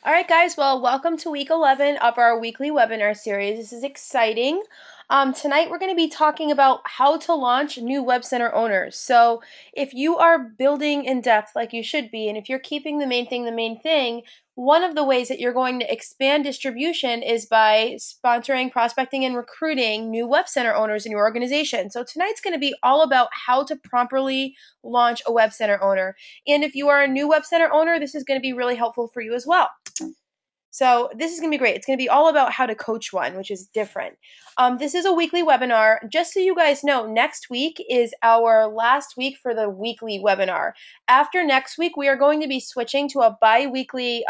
All right, guys. Well, welcome to week 11 of our weekly webinar series. This is exciting. Tonight, we're going to be talking about how to launch new web center owners. So, if you are building in depth like you should be, and if you're keeping the main thing, one of the ways that you're going to expand distribution is by sponsoring, prospecting, and recruiting new web center owners in your organization. So, tonight's going to be all about how to properly launch a web center owner. And if you are a new web center owner, this is going to be really helpful for you as well. So this is going to be great. It's going to be all about how to coach one, which is different. This is a weekly webinar. Just so you guys know, next week is our last week for the weekly webinar. After next week, we are going to be switching to a bi-weekly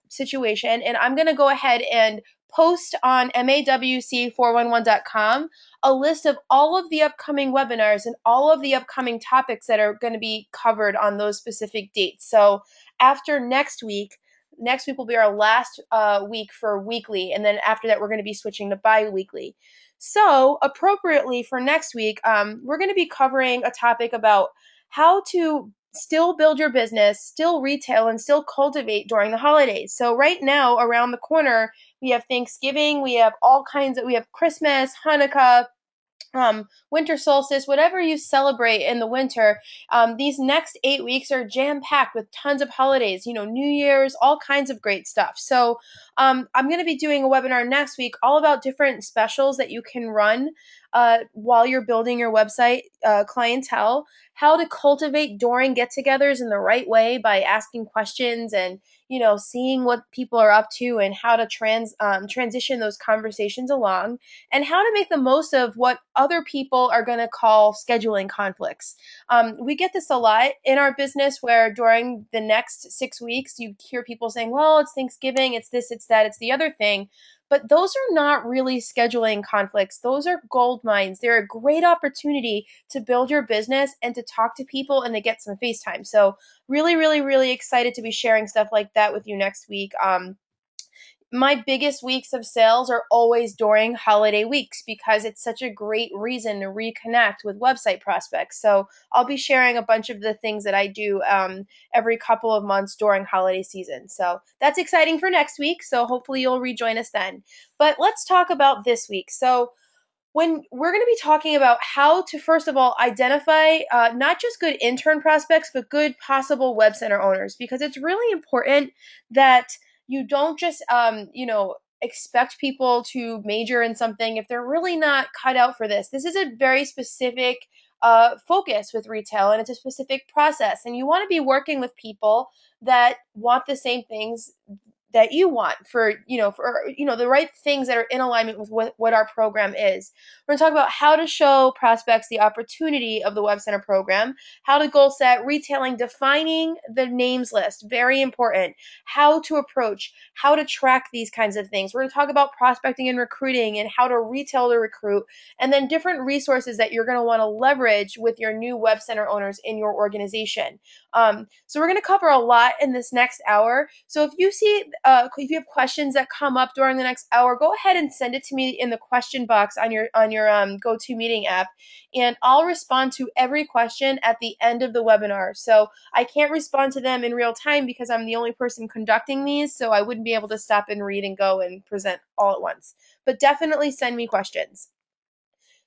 situation, and I'm going to go ahead and post on mawc411.com a list of all of the upcoming webinars and all of the upcoming topics that are going to be covered on those specific dates. So after next week will be our last week for weekly, and then after that, we're going to be switching to bi-weekly. So, appropriately for next week, we're going to be covering a topic about how to still build your business, still retail, and still cultivate during the holidays. So, right now, around the corner, we have Thanksgiving, we have we have Christmas, Hanukkah, winter solstice, whatever you celebrate in the winter, these next 8 weeks are jam packed with tons of holidays, New Year's, all kinds of great stuff. So, I'm going to be doing a webinar next week all about different specials that you can run while you're building your website clientele, how to cultivate during get togethers in the right way by asking questions and seeing what people are up to and how to transition those conversations along, and how to make the most of what other people are going to call scheduling conflicts. We get this a lot in our business where during the next 6 weeks, you hear people saying, well, it's Thanksgiving, it's this, it's that, it's the other thing. But those are not really scheduling conflicts. Those are gold mines. They're a great opportunity to build your business and to talk to people and to get some FaceTime. So really, really, really excited to be sharing stuff like that with you next week. My biggest weeks of sales are always during holiday weeks because it's such a great reason to reconnect with website prospects. So I'll be sharing a bunch of the things that I do every couple of months during holiday season. So that's exciting for next week. So hopefully you'll rejoin us then. But let's talk about this week. So when we're going to be talking about how to, first of all, identify not just good intern prospects, but good possible web center owners, because it's really important that you don't just, expect people to major in something if they're really not cut out for this. This is a very specific focus with retail, and it's a specific process. And you want to be working with people that want the same things that you want for the right things that are in alignment with what our program is. We're going to talk about how to show prospects the opportunity of the Web Center program, how to goal set, retailing, defining the names list, very important, how to approach, how to track these kinds of things. We're going to talk about prospecting and recruiting and how to retail to recruit, and then different resources that you're going to want to leverage with your new Web Center owners in your organization. So we're going to cover a lot in this next hour. So if you have questions that come up during the next hour, go ahead and send it to me in the question box on your GoToMeeting app, and I'll respond to every question at the end of the webinar. So I can't respond to them in real time because I'm the only person conducting these, so I wouldn't be able to stop and read and go and present all at once. But definitely send me questions.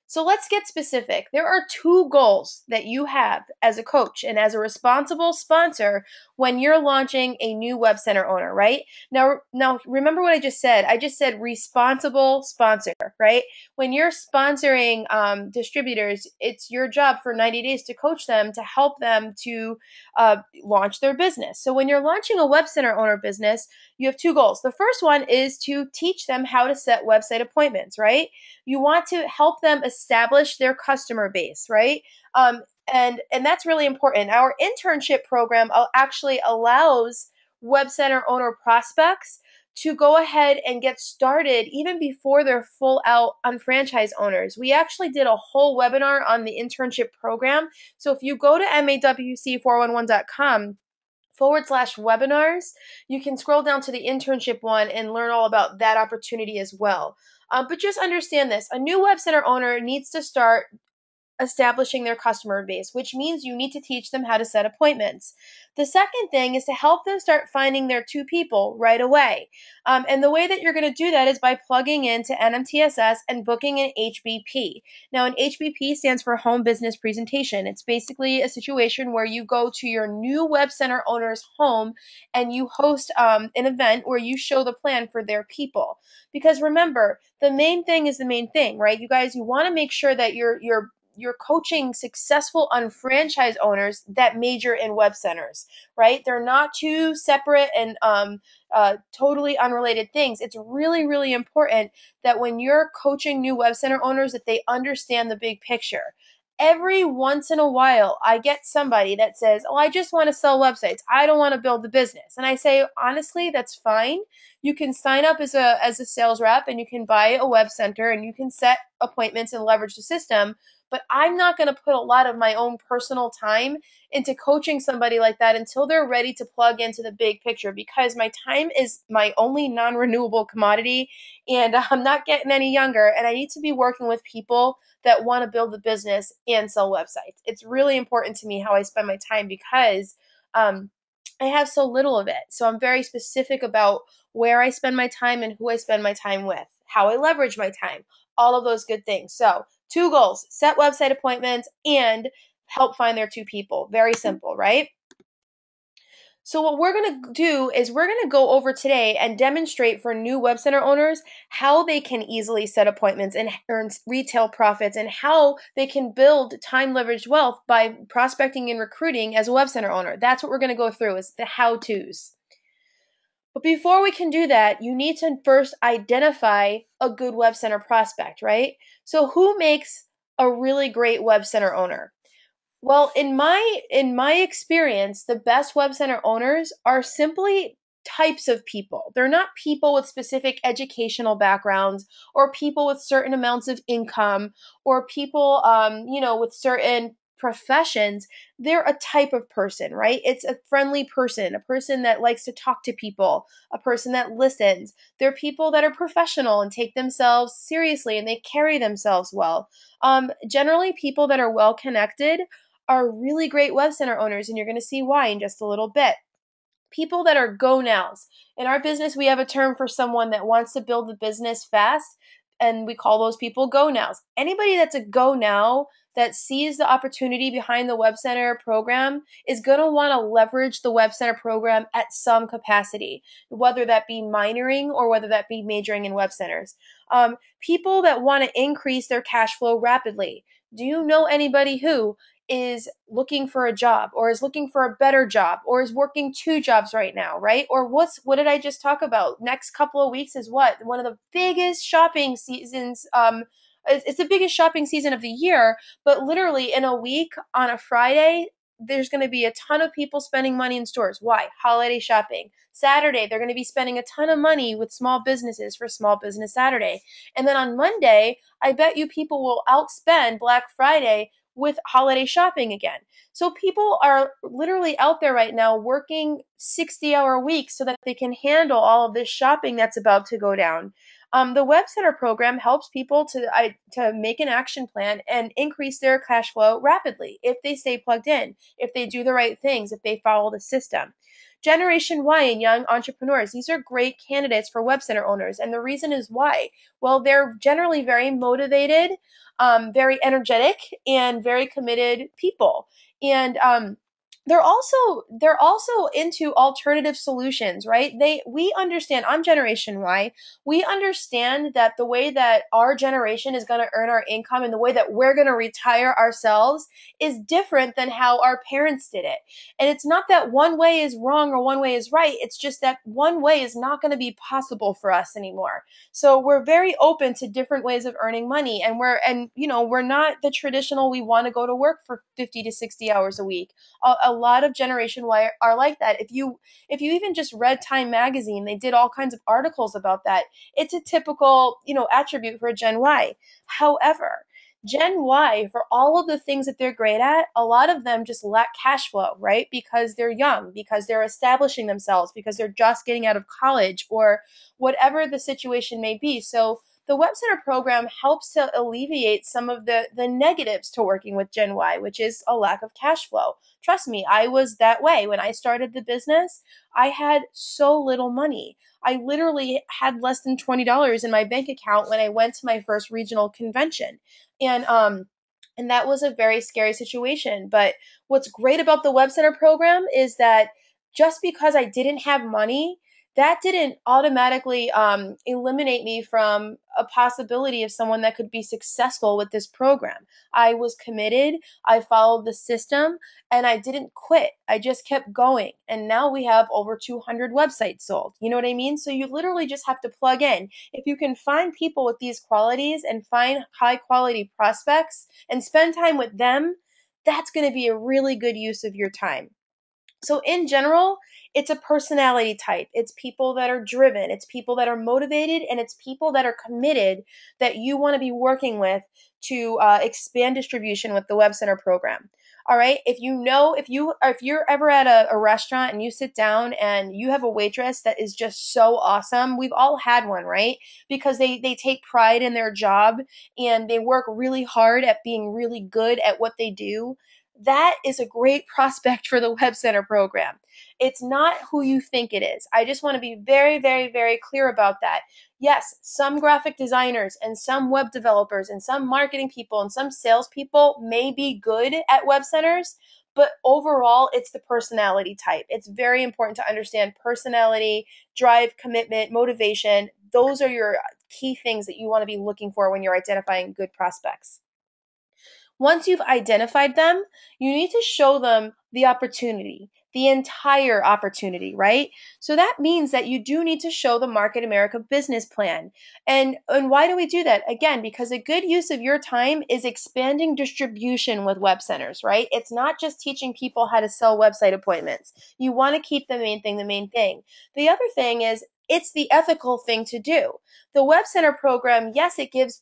So let's get specific. There are two goals that you have as a coach and as a responsible sponsor when you're launching a new web center owner, right? Now remember what I just said. I just said responsible sponsor, right? When you're sponsoring distributors, it's your job for 90 days to coach them, to help them to launch their business. So when you're launching a web center owner business, you have two goals. The first one is to teach them how to set website appointments, right? You want to help them establish their customer base, right? And that's really important. Our internship program actually allows web center owner prospects to go ahead and get started even before they're full out on franchise owners. We actually did a whole webinar on the internship program. So if you go to mawc411.com /webinars, you can scroll down to the internship one and learn all about that opportunity as well. But just understand this, a new web center owner needs to start establishing their customer base, which means you need to teach them how to set appointments. The second thing is to help them start finding their two people right away. And the way that you're going to do that is by plugging into NMTSS and booking an HBP. Now, an HBP stands for Home Business Presentation. It's basically a situation where you go to your new web center owner's home and you host an event where you show the plan for their people. Because remember, the main thing is the main thing, right? You guys, you want to make sure that you're coaching successful unfranchised owners that major in web centers, right? They're not two separate and totally unrelated things. It's really, really important that when you're coaching new web center owners that they understand the big picture. Every once in a while, I get somebody that says, "Oh, I just want to sell websites. I don't want to build the business." And I say, honestly, that's fine. You can sign up as a sales rep and you can buy a web center and you can set appointments and leverage the system. But I'm not going to put a lot of my own personal time into coaching somebody like that until they're ready to plug into the big picture, because my time is my only non-renewable commodity and I'm not getting any younger, and I need to be working with people that want to build the business and sell websites. It's really important to me how I spend my time because I have so little of it. So I'm very specific about where I spend my time and who I spend my time with, how I leverage my time, all of those good things. So, two goals: set website appointments and help find their two people. Very simple, right? So what we're going to do is we're going to go over today and demonstrate for new web center owners how they can easily set appointments and earn retail profits, and how they can build time leveraged wealth by prospecting and recruiting as a web center owner. That's what we're going to go through, is the how-tos. But before we can do that, you need to first identify a good web center prospect, right? So who makes a really great web center owner? Well, in my experience, the best web center owners are simply types of people. They're not people with specific educational backgrounds or people with certain amounts of income or people, with certain professions. They're a type of person, right? It's a friendly person, a person that likes to talk to people, a person that listens. They're people that are professional and take themselves seriously and they carry themselves well. Generally, people that are well connected are really great web center owners, and you're going to see why in just a little bit. People that are go nows. In our business, we have a term for someone that wants to build the business fast, and we call those people go nows. Anybody that's a go now that sees the opportunity behind the web center program is going to want to leverage the web center program at some capacity, whether that be minoring or whether that be majoring in web centers. People that want to increase their cash flow rapidly. Do you know anybody who is looking for a job or is looking for a better job or is working two jobs right now, right? Or what did I just talk about? Next couple of weeks is what? One of the biggest shopping seasons. It's the biggest shopping season of the year, but literally in a week on a Friday, there's going to be a ton of people spending money in stores. Why? Holiday shopping. Saturday, they're going to be spending a ton of money with small businesses for Small Business Saturday. And then on Monday, I bet you people will outspend Black Friday with holiday shopping again. So people are literally out there right now working 60-hour weeks so that they can handle all of this shopping that's about to go down. The Web Center program helps people to make an action plan and increase their cash flow rapidly if they stay plugged in, if they do the right things, if they follow the system. Generation Y and young entrepreneurs, these are great candidates for Web Center owners. And the reason is why? Well, they're generally very motivated, very energetic, and very committed people. And they're also into alternative solutions, right? We understand. I'm Generation Y. We understand that the way that our generation is going to earn our income and the way that we're going to retire ourselves is different than how our parents did it. And it's not that one way is wrong or one way is right. It's just that one way is not going to be possible for us anymore. So we're very open to different ways of earning money, and we're not the traditional, we want to go to work for 50 to 60 hours a week. A lot of Generation Y are like that. If you even just read Time magazine, they did all kinds of articles about that. It's a typical, attribute for Gen Y. However, Gen Y, for all of the things that they're great at, a lot of them just lack cash flow, right? Because they're young, because they're establishing themselves, because they're just getting out of college, or whatever the situation may be. So the Web Center program helps to alleviate some of the negatives to working with Gen Y, which is a lack of cash flow. Trust me, I was that way. When I started the business, I had so little money. I literally had less than $20 in my bank account when I went to my first regional convention. And that was a very scary situation. But what's great about the Web Center program is that just because I didn't have money, that didn't automatically eliminate me from a possibility of someone that could be successful with this program. I was committed, I followed the system, and I didn't quit. I just kept going. And now we have over 200 websites sold. You know what I mean? So you literally just have to plug in. If you can find people with these qualities and find high quality prospects and spend time with them, that's going to be a really good use of your time. So, in general, it's a personality type. It's people that are driven, it's people that are motivated, and it's people that are committed that you want to be working with to expand distribution with the Web Center program. All right. If you're ever at a restaurant and you sit down and you have a waitress that is just so awesome, we've all had one, right? Because they take pride in their job and they work really hard at being really good at what they do. That is a great prospect for the Web Center program. It's not who you think it is. I just want to be very, very, very clear about that. Yes, some graphic designers and some web developers and some marketing people and some salespeople may be good at web centers, but overall, it's the personality type. It's very important to understand personality, drive, commitment, motivation. Those are your key things that you want to be looking for when you're identifying good prospects. Once you've identified them, you need to show them the opportunity, the entire opportunity, right? So that means that you do need to show the Market America business plan. And why do we do that? Again, because a good use of your time is expanding distribution with web centers, right? It's not just teaching people how to sell website appointments. You want to keep the main thing the main thing. The other thing is it's the ethical thing to do. The Web Center program, yes, it gives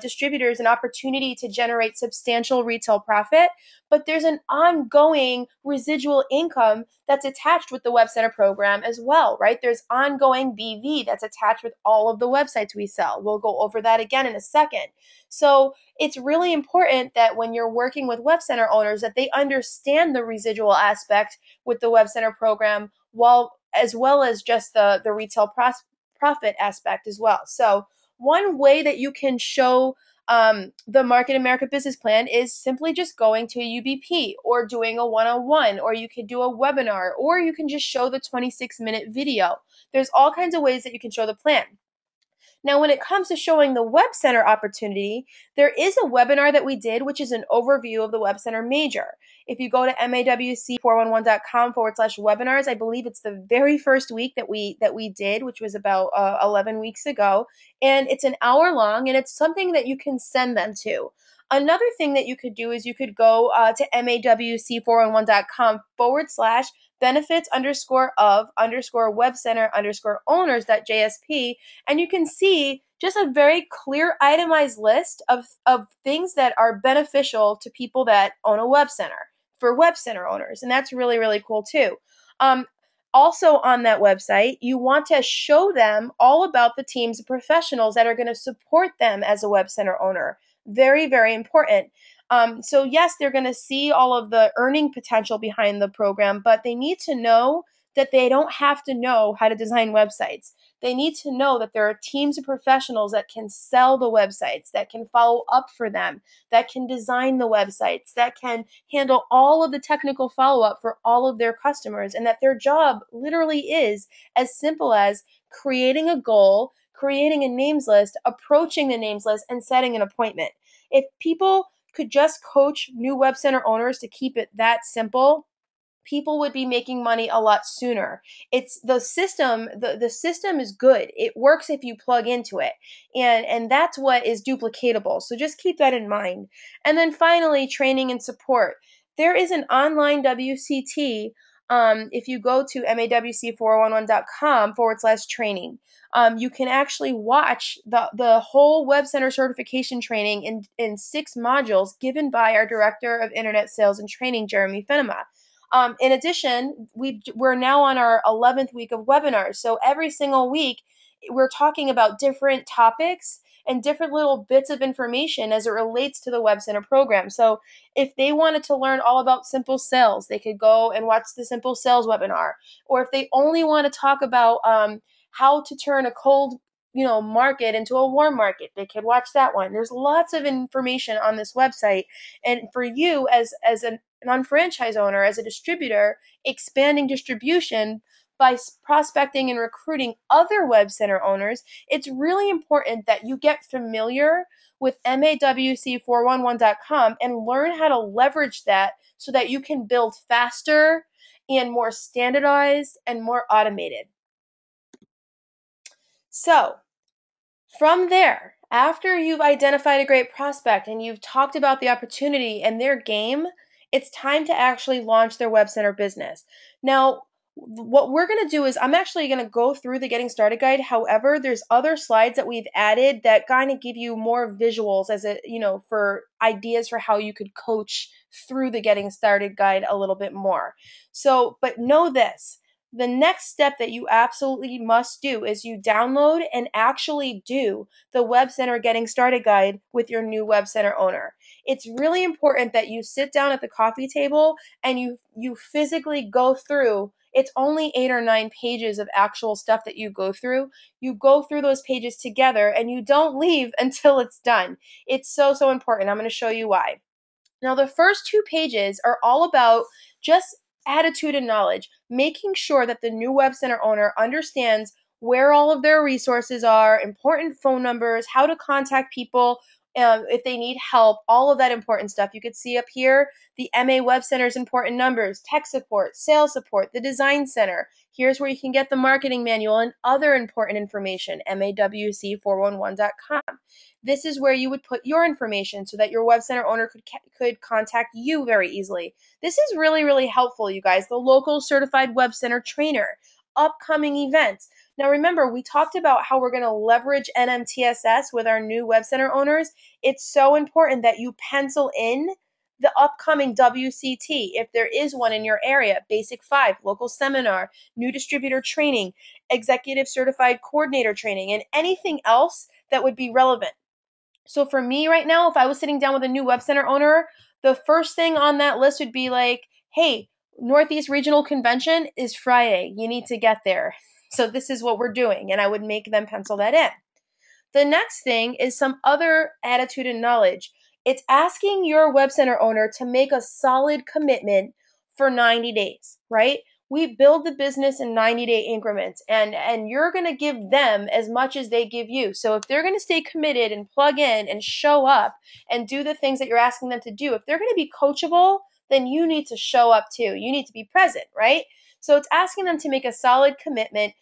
distributors an opportunity to generate substantial retail profit, but there's an ongoing residual income that's attached with the Web Center program as well, right? There's ongoing BV that's attached with all of the websites we sell. We'll go over that again in a second. So it's really important that when you're working with Web Center owners that they understand the residual aspect with the Web Center program, while as well as just the retail profit aspect as well. So one way that you can show the Market America business plan is simply just going to a UBP or doing a one-on-one, or you could do a webinar, or you can just show the 26-minute video. There's all kinds of ways that you can show the plan. Now, when it comes to showing the Web Center opportunity, there is a webinar that we did, which is an overview of the Web Center major. If you go to mawc411.com/webinars, I believe it's the very first week that we did, which was about 11 weeks ago, and it's an hour long, and it's something that you can send them to. Another thing that you could do is you could go to mawc411.com/ benefits _of web center owners.jsp, and you can see just a very clear itemized list of things that are beneficial to people that own a web center for web center owners. And that's really, really cool too. Um, Also on that website, you want to show them all about the teams of professionals that are going to support them as a web center owner. Very, very important. So yes, they're going to see all of the earning potential behind the program, but they need to know that they don't have to know how to design websites. They need to know that there are teams of professionals that can sell the websites, that can follow up for them, that can design the websites, that can handle all of the technical follow up for all of their customers, and that their job literally is as simple as creating a goal, creating a names list, approaching the names list, and setting an appointment. If people could just coach new web center owners to keep it that simple, people would be making money a lot sooner. It's the system is good. It works if you plug into it. And that's what is duplicatable. So just keep that in mind. And then finally, training and support. There is an online WCT. If you go to mawc411.com/training, you can actually watch the whole Web Center certification training in 6 modules given by our Director of Internet Sales and Training, Jeremy Finema. In addition, we're now on our 11th week of webinars. So every single week we're talking about different topics and different little bits of information as it relates to the Web Center program. So if they wanted to learn all about simple sales, they could go and watch the simple sales webinar. Or if they only want to talk about how to turn a cold market into a warm market, they could watch that one. There's lots of information on this website, and for you as an unfranchised owner, as a distributor, expanding distribution by prospecting and recruiting other web center owners, it's really important that you get familiar with MAWC411.com and learn how to leverage that so that you can build faster and more standardized and more automated. So, from there, after you've identified a great prospect and you've talked about the opportunity and their game, it's time to actually launch their web center business. Now, what we're going to do is I'm actually going to go through the getting started guide. However, there's other slides that we've added that kind of give you more visuals as for ideas for how you could coach through the getting started guide a little bit more. So, but know this. The next step that you absolutely must do is you download and actually do the Web Center Getting Started Guide with your new Web Center owner. It's really important that you sit down at the coffee table and you physically go through. It's only 8 or 9 pages of actual stuff that you go through. You go through those pages together and you don't leave until it's done. It's so, so important. I'm going to show you why. Now, the first 2 pages are all about just attitude and knowledge, making sure that the new Web Center owner understands where all of their resources are, important phone numbers, how to contact people if they need help, all of that important stuff. You could see up here the MA Web Center's important numbers, tech support, sales support, the design center. Here's where you can get the marketing manual and other important information, MAWC411.com. This is where you would put your information so that your web center owner could contact you very easily. This is really, really helpful, you guys. The local certified web center trainer, upcoming events. Now remember, we talked about how we're going to leverage NMTSS with our new web center owners. It's so important that you pencil in the upcoming WCT, if there is one in your area, Basic 5, local seminar, new distributor training, executive certified coordinator training, and anything else that would be relevant. So for me right now, if I was sitting down with a new web center owner, the first thing on that list would be like, hey, Northeast Regional Convention is Friday. You need to get there. So this is what we're doing. And I would make them pencil that in. The next thing is some other attitude and knowledge. It's asking your web center owner to make a solid commitment for 90 days, right? We build the business in 90-day increments, and you're going to give them as much as they give you. So if they're going to stay committed and plug in and show up and do the things that you're asking them to do, if they're going to be coachable, then you need to show up too. You need to be present, right? So it's asking them to make a solid commitment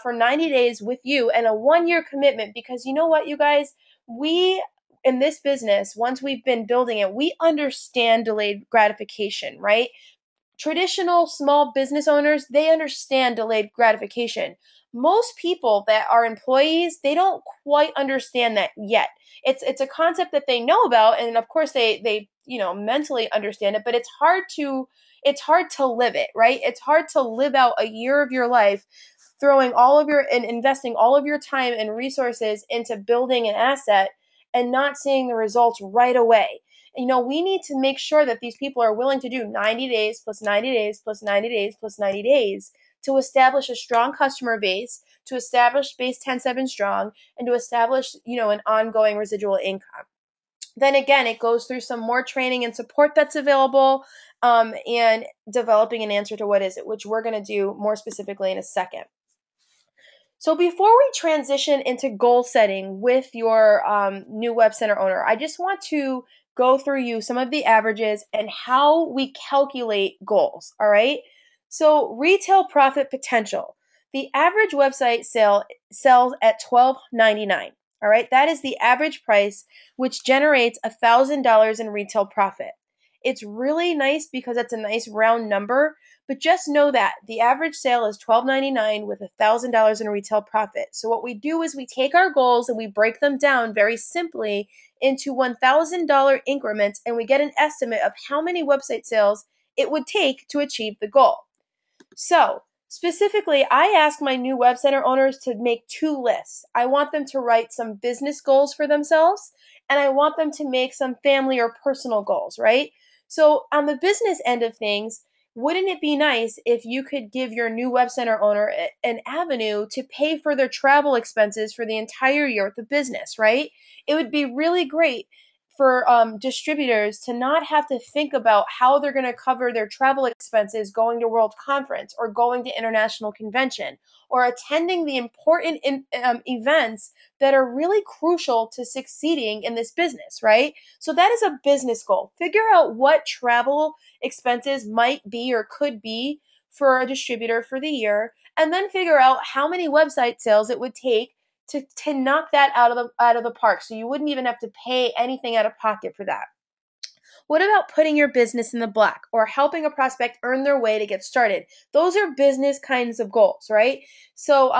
for 90 days with you and a 1-year commitment, because you know what, you guys, we in this business, once we've been building it, we understand delayed gratification, right? Traditional small business owners, they understand delayed gratification. Most people that are employees, they don't quite understand that yet. It's a concept that they know about, and of course they mentally understand it, but it's hard to live it, right? It's hard to live out a year of your life throwing all of your and investing all of your time and resources into building an asset and not seeing the results right away. We need to make sure that these people are willing to do 90 days plus 90 days plus 90 days plus 90 days to establish a strong customer base, to establish base 10-7 strong, and to establish, an ongoing residual income. Then again, it goes through some more training and support that's available, and developing an answer to what is it, which we're going to do more specifically in a second. So before we transition into goal setting with your new web center owner, I just want to go through you some of the averages and how we calculate goals, all right? So retail profit potential. The average website sale sells at $12.99, all right? That is the average price, which generates $1,000 in retail profit. It's really nice because it's a nice round number, but just know that the average sale is $12.99 with $1,000 in retail profit. So what we do is we take our goals and we break them down very simply into $1,000 increments, and we get an estimate of how many website sales it would take to achieve the goal. So Specifically, I ask my new web center owners to make two lists. I want them to write some business goals for themselves, and I want them to make some family or personal goals, right? So, on the business end of things, wouldn't it be nice if you could give your new web center owner an avenue to pay for their travel expenses for the entire year with the business, right? It would be really great for distributors to not have to think about how they're going to cover their travel expenses going to World Conference or going to international convention or attending the important events that are really crucial to succeeding in this business, right? So that is a business goal. Figure out what travel expenses might be or could be for a distributor for the year, and then figure out how many website sales it would take to knock that out of the park, so you wouldn't even have to pay anything out of pocket for that. What about putting your business in the black or helping a prospect earn their way to get started? Those are business kinds of goals, right? So,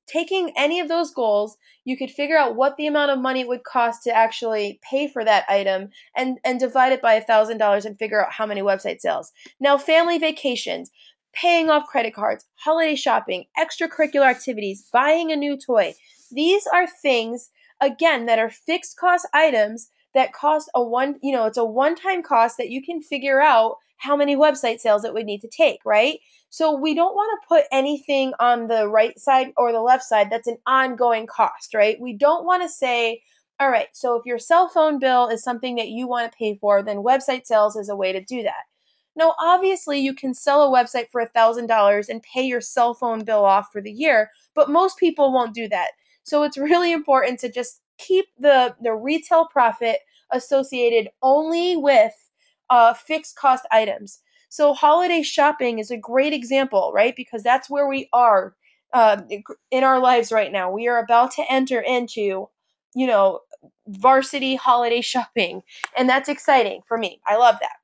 taking any of those goals, you could figure out what the amount of money it would cost to actually pay for that item and divide it by $1,000 and figure out how many website sales. Now, family vacations, paying off credit cards, holiday shopping, extracurricular activities, buying a new toy. These are things, again, that are fixed cost items that cost it's a one-time cost that you can figure out how many website sales it would need to take, right? So we don't want to put anything on the right side or the left side that's an ongoing cost, right? We don't want to say, all right, so if your cell phone bill is something that you want to pay for, then website sales is a way to do that. Now, obviously, you can sell a website for $1,000 and pay your cell phone bill off for the year, but most people won't do that. So it's really important to just keep the retail profit associated only with fixed cost items. So holiday shopping is a great example, right? Because that's where we are in our lives right now. We are about to enter into, you know, varsity holiday shopping, and that's exciting for me. I love that.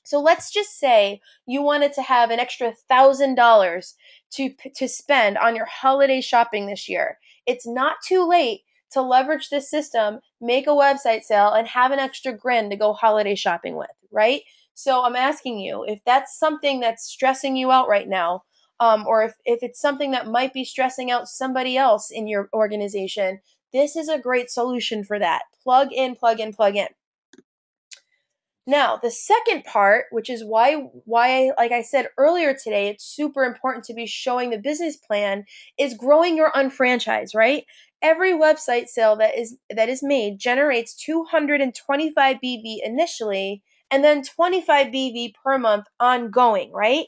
So let's just say you wanted to have an extra $1,000 to spend on your holiday shopping this year. It's not too late to leverage this system, make a website sale, and have an extra grand to go holiday shopping with, right? So I'm asking you if that's something that's stressing you out right now, or if it's something that might be stressing out somebody else in your organization, this is a great solution for that. Plug in, plug in, plug in. Now, the second part, which is why like I said earlier today, it's super important to be showing the business plan, is growing your unfranchise, right? Every website sale that is made generates 225 BV initially and then 25 BV per month ongoing, right?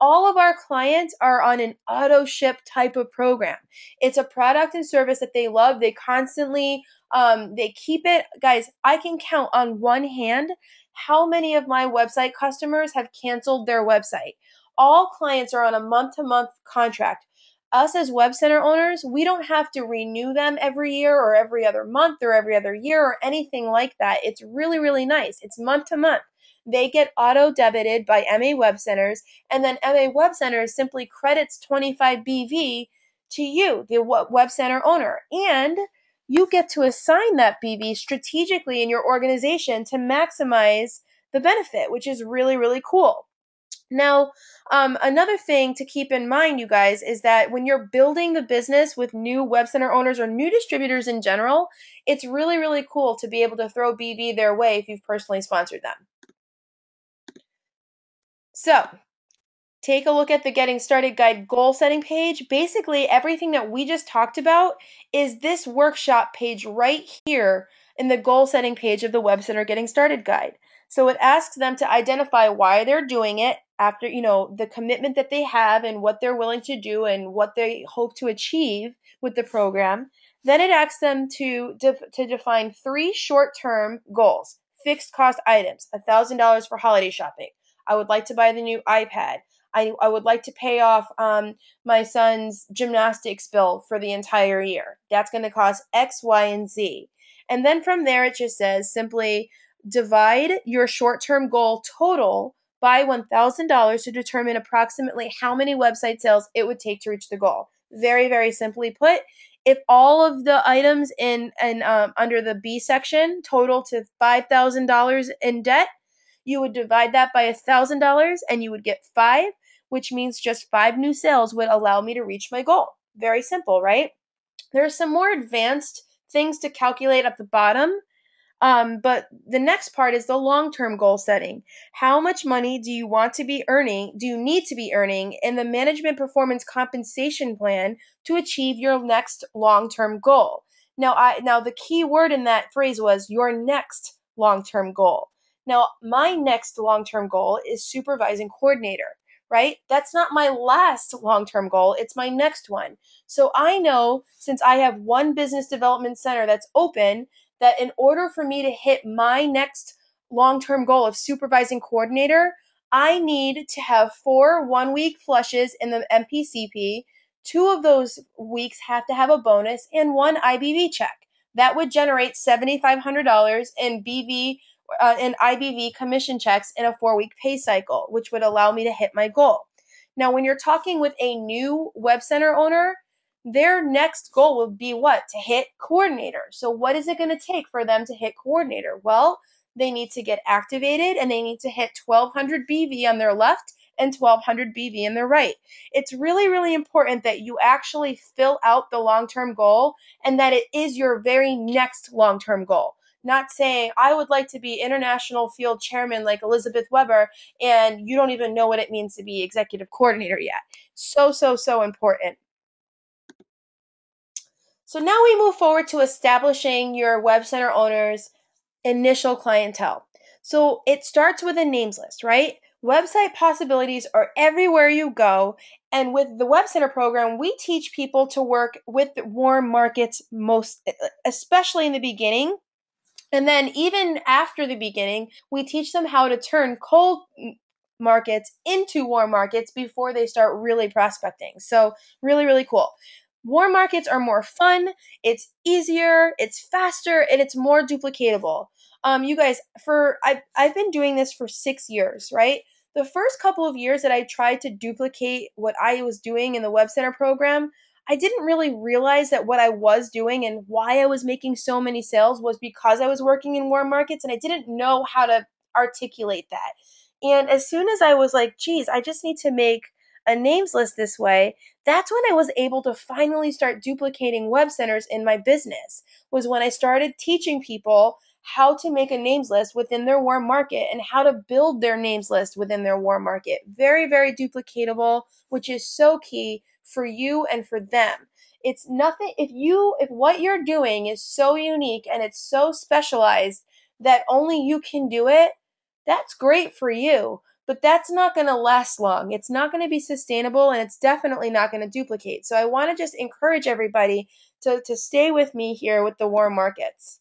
All of our clients are on an auto ship type of program. It's a product and service that they love. They constantly they keep it. Guys, I can count on one hand how many of my website customers have canceled their website. All clients are on a month to month contract. Us as web center owners, we don't have to renew them every year or every other month or every other year or anything like that. It's really, really nice. It's month to month. They get auto debited by MA Web Centers, and then MA Web Centers simply credits 25 BV to you, the web center owner. And you get to assign that BV strategically in your organization to maximize the benefit, which is really, really cool. Now, another thing to keep in mind, you guys, is that when you're building the business with new web center owners or new distributors in general, it's really, really cool to be able to throw BV their way if you've personally sponsored them. So, take a look at the Getting Started Guide goal setting page. Basically, everything that we just talked about is this workshop page right here in the goal setting page of the Web Center Getting Started Guide. So it asks them to identify why they're doing it after, the commitment that they have and what they're willing to do and what they hope to achieve with the program. Then it asks them to define 3 short-term goals, fixed cost items, $1,000 for holiday shopping. I would like to buy the new iPad. I would like to pay off my son's gymnastics bill for the entire year. That's going to cost X, Y, and Z. And then from there, it just says simply divide your short-term goal total by $1,000 to determine approximately how many website sales it would take to reach the goal. Very, very simply put, if all of the items in under the B section total to $5,000 in debt, you would divide that by $1,000 and you would get 5. which means just 5 new sales would allow me to reach my goal. Very simple, right? There's some more advanced things to calculate at the bottom, but the next part is the long term goal setting. How much money do you want to be earning? Do you need to be earning in the management performance compensation plan to achieve your next long term goal? Now the key word in that phrase was your next long term goal. Now, my next long term goal is supervising coordinator, right? That's not my last long term goal, it's my next one. So I know since I have one business development center that's open, that in order for me to hit my next long term goal of supervising coordinator, I need to have 4 1-week flushes in the MPCP. 2 of those weeks have to have a bonus and one IBV check. That would generate $7,500 in in IBV commission checks in a 4 week pay cycle, which would allow me to hit my goal. Now, when you're talking with a new web center owner, their next goal would be what? To hit coordinator. So what is it going to take for them to hit coordinator? Well, they need to get activated and they need to hit 1200 BV on their left and 1200 BV in their right. It's really, really important that you actually fill out the long-term goal and that it is your very next long-term goal. Not saying, I would like to be international field chairman like Elizabeth Weber, and you don't even know what it means to be executive coordinator yet. So, so, so important. So now we move forward to establishing your web center owner's initial clientele. So it starts with a names list, right? Website possibilities are everywhere you go. And with the Web Center program, we teach people to work with warm markets especially in the beginning. And then even after the beginning, we teach them how to turn cold markets into warm markets before they start really prospecting. So really, really cool. Warm markets are more fun, it's easier, it's faster, and it's more duplicatable. You guys, I've been doing this for 6 years, right? The first couple of years that I tried to duplicate what I was doing in the Web Center program, I didn't really realize that what I was doing and why I was making so many sales was because I was working in warm markets, and I didn't know how to articulate that. And as soon as I was like, geez, I just need to make a names list this way, that's when I was able to finally start duplicating web centers in my business, was when I started teaching people how to make a names list within their warm market and how to build their names list within their warm market. Very, very duplicatable, which is so key for you and for them. It's nothing if what you're doing is so unique and it's so specialized that only you can do it, that's great for you, but that's not going to last long. It's not going to be sustainable and it's definitely not going to duplicate. So I want to just encourage everybody to stay with me here with the warm markets.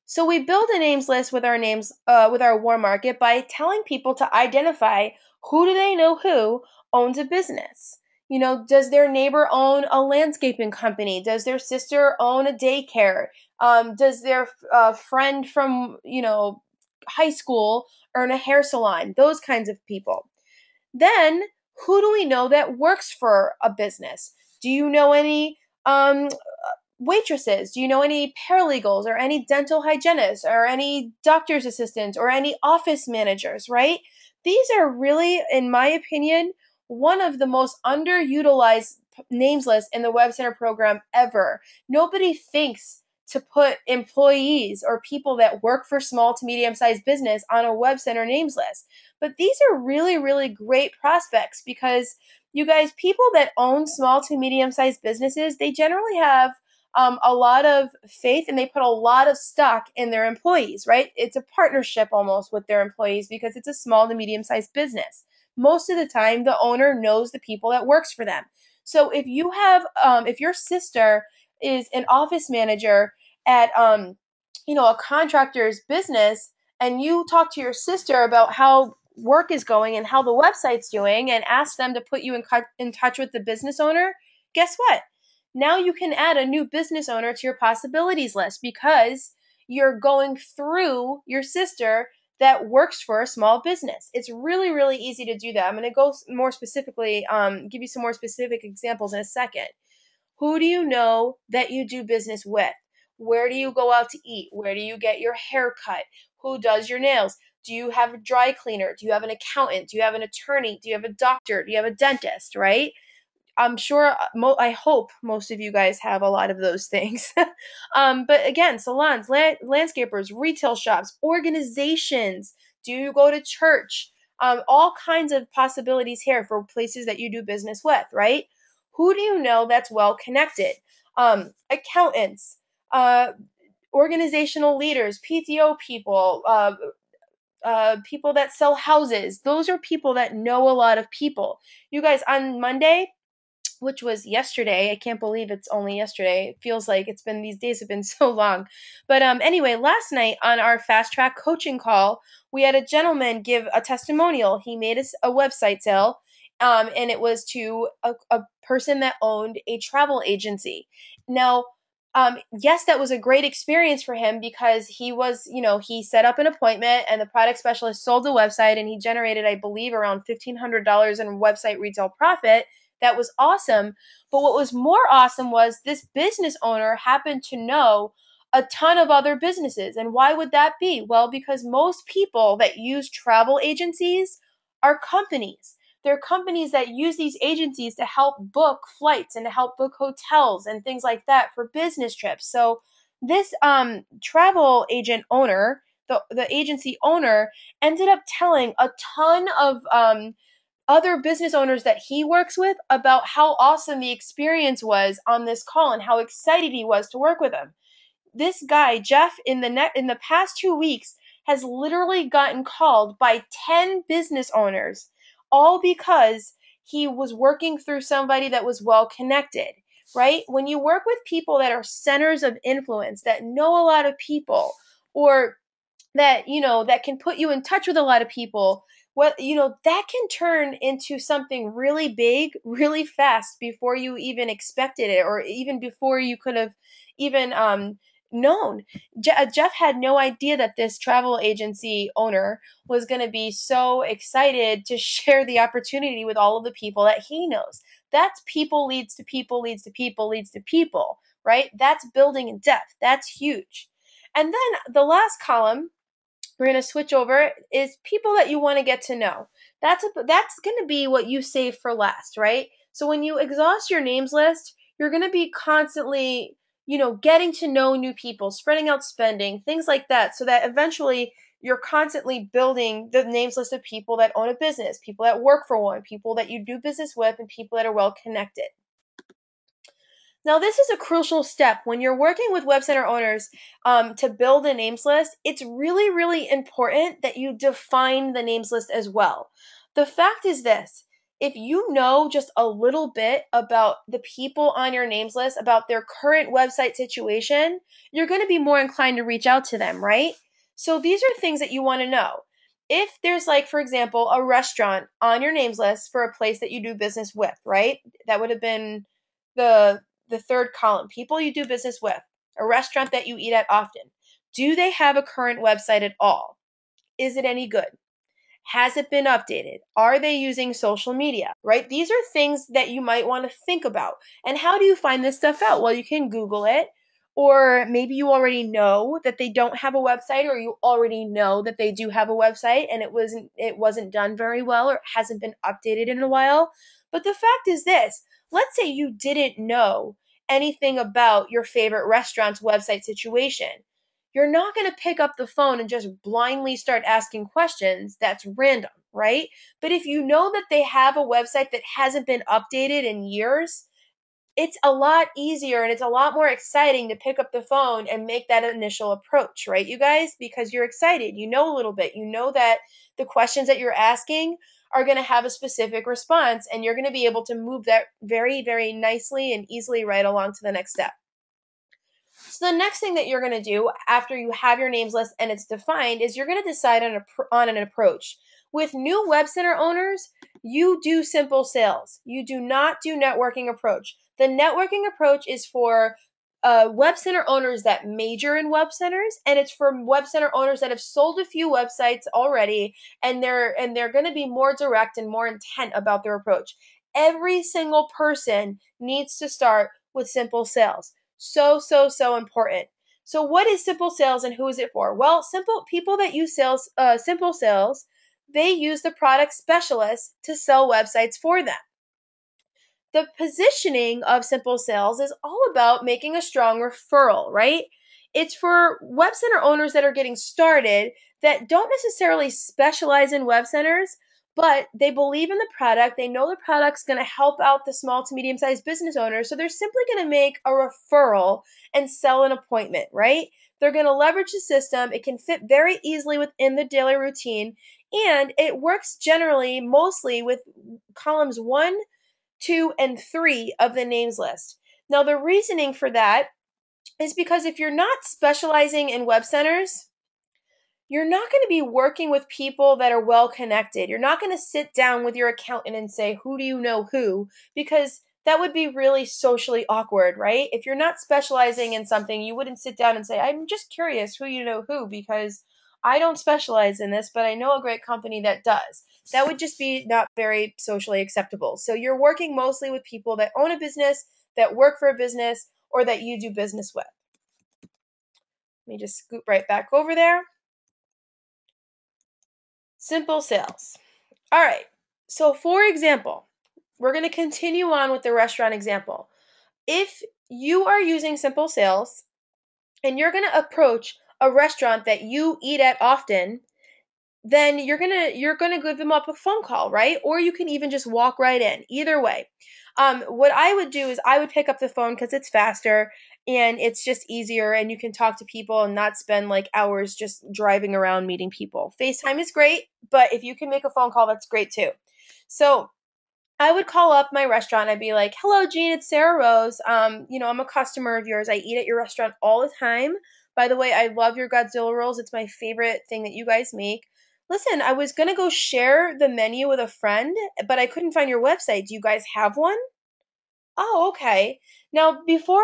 So we build a names list with our names with our warm market by telling people to identify who do they know who owns a business. You know, does their neighbor own a landscaping company? Does their sister own a daycare? Does their friend from high school earn a hair salon? Those kinds of people. Then, who do we know that works for a business? Do you know any waitresses? Do you know any paralegals or any dental hygienists or any doctor's assistants or any office managers, right? These are really, in my opinion, one of the most underutilized names lists in the Web Center program ever. Nobody thinks to put employees or people that work for small to medium sized business on a Web Center names list. But these are really, really great prospects because you guys, people that own small to medium sized businesses, they generally have a lot of faith and they put a lot of stock in their employees, right? It's a partnership almost with their employees because it's a small to medium sized business. Most of the time, the owner knows the people that works for them. So if your sister is an office manager at, a contractor's business, and you talk to your sister about how work is going and how the website's doing, and ask them to put you in touch with the business owner, guess what? Now you can add a new business owner to your possibilities list because you're going through your sister that works for a small business. It's really, really easy to do that. I'm going to go more specifically, give you some more specific examples in a second. Who do you know that you do business with? Where do you go out to eat? Where do you get your hair cut? Who does your nails? Do you have a dry cleaner? Do you have an accountant? Do you have an attorney? Do you have a doctor? Do you have a dentist, right? I'm sure, I hope most of you guys have a lot of those things. But again, salons, landscapers, retail shops, organizations. Do you go to church? All kinds of possibilities here for places that you do business with, right? Who do you know that's well connected? Accountants, organizational leaders, PTO people, people that sell houses. Those are people that know a lot of people. You guys, on Monday, which was yesterday. I can't believe it's only yesterday. It feels like these days have been so long. But anyway, last night on our fast track coaching call, we had a gentleman give a testimonial. He made us a website sale, and it was to a person that owned a travel agency. Now, yes, that was a great experience for him because he set up an appointment and the product specialist sold the website and he generated, I believe, around $1,500 in website retail profit. That was awesome. But what was more awesome was this business owner happened to know a ton of other businesses. And why would that be? Well, because most people that use travel agencies are companies. They're companies that use these agencies to help book flights and to help book hotels and things like that for business trips. So this travel agent owner, the agency owner, ended up telling a ton of other business owners that he works with about how awesome the experience was on this call and how excited he was to work with them. This guy, Jeff, in the past 2 weeks, has literally gotten called by 10 business owners, all because he was working through somebody that was well connected, right? When you work with people that are centers of influence, that know a lot of people, or that can put you in touch with a lot of people, that can turn into something really big really fast before you even expected it, or even before you could have even known. Jeff had no idea that this travel agency owner was going to be so excited to share the opportunity with all of the people that he knows. That's people leads to people leads to people leads to people, right? That's building in depth. That's huge. And then the last column we're going to switch over is people that you want to get to know. That's going to be what you save for last, right? So when you exhaust your names list, you're going to be constantly, getting to know new people, spreading out spending, things like that, so that eventually you're constantly building the names list of people that own a business, people that work for one, people that you do business with, and people that are well connected. Now, this is a crucial step when you're working with web center owners to build a names list. It's really, really important that you define the names list as well. The fact is this: if you know just a little bit about the people on your names list, about their current website situation, you're going to be more inclined to reach out to them, right? So these are things that you want to know. If there's, like, for example, a restaurant on your names list for a place that you do business with, right? That would have been the third column, people you do business with, a restaurant that you eat at often. Do they have a current website at all? Is it any good? Has it been updated? Are they using social media, right? These are things that you might want to think about. And how do you find this stuff out? Well, you can Google it, or maybe you already know that they don't have a website, or you already know that they do have a website and it wasn't done very well, or hasn't been updated in a while. But the fact is this: let's say you didn't know anything about your favorite restaurant's website situation. You're not going to pick up the phone and just blindly start asking questions. That's random, right? But if you know that they have a website that hasn't been updated in years, it's a lot easier and it's a lot more exciting to pick up the phone and make that initial approach, right, you guys? Because you're excited. You know a little bit. You know that the questions that you're asking are going to have a specific response, and you're going to be able to move that very, very nicely and easily right along to the next step. So the next thing that you're going to do after you have your names list and it's defined is you're going to decide on an approach. With new web center owners, you do simple sales. You do not do networking approach. The networking approach is for web center owners that major in web centers, and it's for web center owners that have sold a few websites already, and they're going to be more direct and more intent about their approach. Every single person needs to start with simple sales. So, so, so important. So what is simple sales and who is it for? Well, simple people that use simple sales, they use the product specialists to sell websites for them. The positioning of simple sales is all about making a strong referral, right? It's for web center owners that are getting started that don't necessarily specialize in web centers, but they believe in the product. They know the product's going to help out the small to medium sized business owners. So they're simply going to make a referral and sell an appointment, right? They're going to leverage the system. It can fit very easily within the daily routine. And it works generally mostly with columns 1, 2, and 3 of the names list. Now, the reasoning for that is because if you're not specializing in web centers, you're not going to be working with people that are well connected. You're not going to sit down with your accountant and say, who do you know who? Because that would be really socially awkward, right? If you're not specializing in something, you wouldn't sit down and say, I'm just curious who you know who, because I don't specialize in this, but I know a great company that does. That would just be not very socially acceptable. So you're working mostly with people that own a business, that work for a business, or that you do business with. Let me just scoop right back over there. Simple sales. All right. So, for example, we're going to continue on with the restaurant example. If you are using simple sales and you're going to approach a restaurant that you eat at often, then you're gonna give them up a phone call, right? Or you can even just walk right in. Either way, what I would do is I would pick up the phone because it's faster and it's just easier, and you can talk to people and not spend like hours just driving around meeting people. FaceTime is great, but if you can make a phone call, that's great too. So I would call up my restaurant. I'd be like, "Hello, Jean, it's Sarah Rose. I'm a customer of yours. I eat at your restaurant all the time. By the way, I love your Godzilla rolls. It's my favorite thing that you guys make. Listen, I was gonna go share the menu with a friend, but I couldn't find your website. Do you guys have one?" Oh, okay. Now, before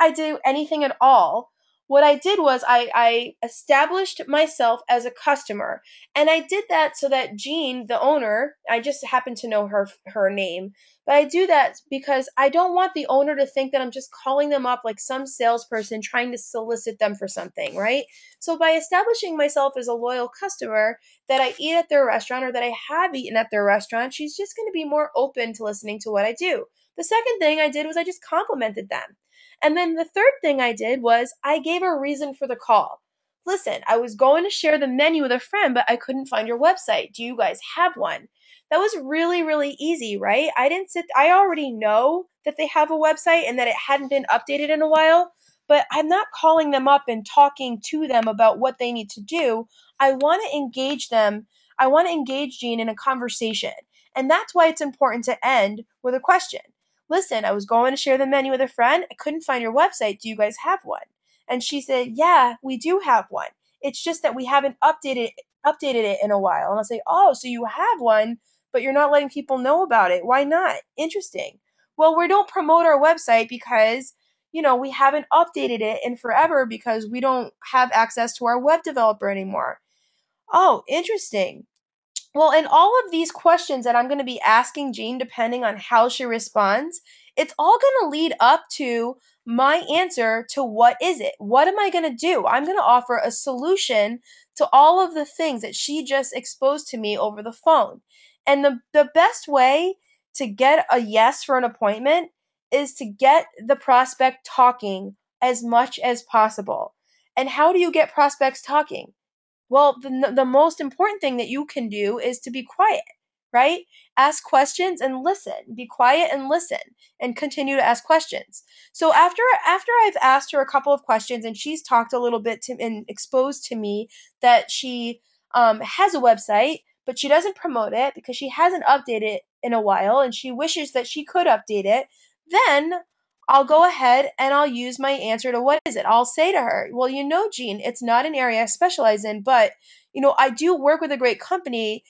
I do anything at all, what I did was I established myself as a customer, and I did that so that Jean, the owner, I just happen to know her name, but I do that because I don't want the owner to think that I'm just calling them up like some salesperson trying to solicit them for something, right? So by establishing myself as a loyal customer that I eat at their restaurant or that I have eaten at their restaurant, she's just going to be more open to listening to what I do. The second thing I did was I just complimented them. And then the third thing I did was I gave a reason for the call. Listen, I was going to share the menu with a friend, but I couldn't find your website. Do you guys have one? That was really, really easy, right? I already know that they have a website and that it hadn't been updated in a while, but I'm not calling them up and talking to them about what they need to do. I want to engage them. I want to engage Jean in a conversation. And that's why it's important to end with a question. Listen, I was going to share the menu with a friend. I couldn't find your website. Do you guys have one? And she said, yeah, we do have one. It's just that we haven't updated it in a while. And I'll say, oh, so you have one, but you're not letting people know about it. Why not? Interesting. Well, we don't promote our website because, we haven't updated it in forever because we don't have access to our web developer anymore. Oh, interesting. Well, in all of these questions that I'm going to be asking Jean, depending on how she responds, it's all going to lead up to my answer to what is it? What am I going to do? I'm going to offer a solution to all of the things that she just exposed to me over the phone. And the best way to get a yes for an appointment is to get the prospect talking as much as possible. And how do you get prospects talking? Well, the most important thing that you can do is to be quiet, right? Ask questions and listen. Be quiet and listen and continue to ask questions. So after I've asked her a couple of questions and she's talked a little bit to and exposed to me that she has a website, but she doesn't promote it because she hasn't updated it in a while and she wishes that she could update it, then I'll go ahead and I'll use my answer to what is it? I'll say to her, well, Jean, it's not an area I specialize in, but I do work with a great company